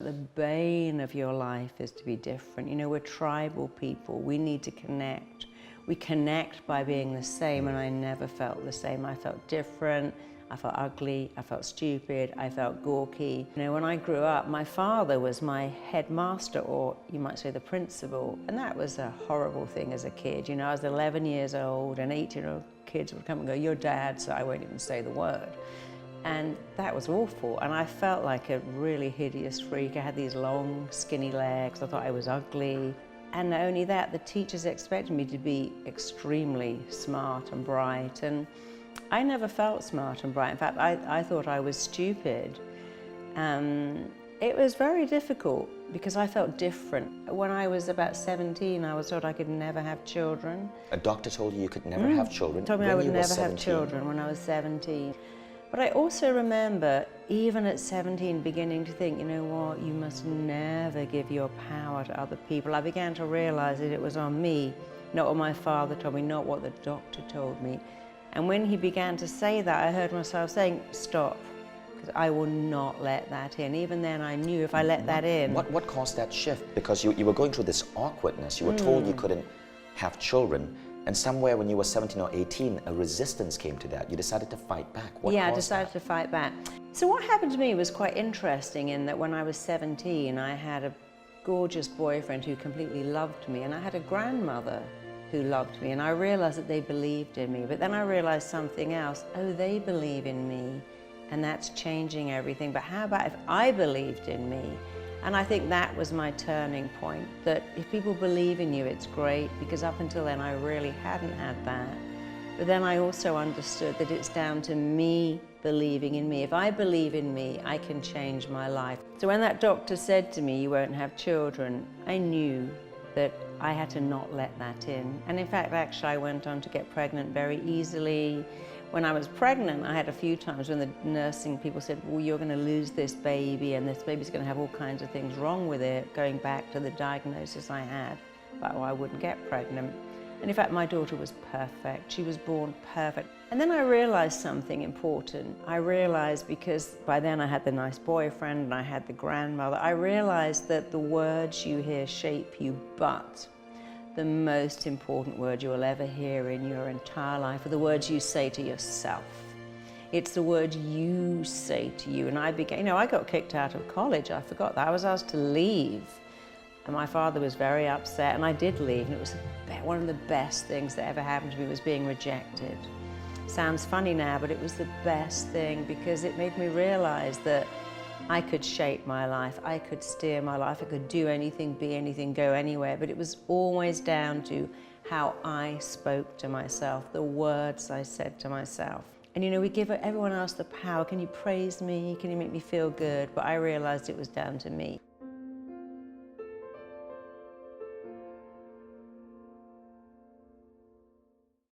The bane of your life is to be different. You know, we're tribal people. We need to connect. We connect by being the same, and I never felt the same. I felt different. I felt ugly. I felt stupid. I felt gawky. You know, when I grew up, my father was my headmaster, or you might say the principal, and that was a horrible thing as a kid. You know, I was 11 years old, and 18-year-old kids would come and go, "You're dad," so I won't even say the word. And that was awful, and I felt like a really hideous freak. I had these long, skinny legs. I thought I was ugly. And not only that, the teachers expected me to be extremely smart and bright, and I never felt smart and bright. In fact, I thought I was stupid. It was very difficult because I felt different. When I was about 17, I was told I could never have children. A doctor told you could never have children? Told me I would never have children when I was 17. But I also remember, even at 17, beginning to think, you know what, you must never give your power to other people. I began to realize that it was on me, not what my father told me, not what the doctor told me. And when he began to say that, I heard myself saying, stop, because I will not let that in. Even then, I knew if I let that in. What caused that shift? Because you were going through this awkwardness. You were told you couldn't have children. And somewhere when you were 17 or 18, a resistance came to that. You decided to fight back. What Yeah, I caused decided to fight back. So what happened to me was quite interesting in that when I was 17, I had a gorgeous boyfriend who completely loved me, and I had a grandmother who loved me, and I realized that they believed in me. But then I realized something else. Oh, they believe in me, and that's changing everything. But how about if I believed in me? And I think that was my turning point, that if people believe in you, it's great, because up until then I really hadn't had that. But then I also understood that it's down to me believing in me. If I believe in me, I can change my life. So when that doctor said to me, you won't have children, I knew that I had to not let that in. And in fact, actually, I went on to get pregnant very easily. When I was pregnant, I had a few times when the nursing people said, well, you're going to lose this baby, and this baby's going to have all kinds of things wrong with it, going back to the diagnosis I had, but I wouldn't get pregnant. And in fact, my daughter was perfect. She was born perfect. And then I realized something important. I realized, because by then I had the nice boyfriend and I had the grandmother, I realized that the words you hear shape you, but the most important word you will ever hear in your entire life are the words you say to yourself. It's the words you say to you. And I began, you know, I got kicked out of college. I forgot that. I was asked to leave. And my father was very upset, and I did leave. And it was one of the best things that ever happened to me, was being rejected. Sounds funny now, but it was the best thing, because it made me realize that I could shape my life, I could steer my life, I could do anything, be anything, go anywhere, but it was always down to how I spoke to myself, the words I said to myself. And you know, we give everyone else the power. Can you praise me? Can you make me feel good? But I realized it was down to me.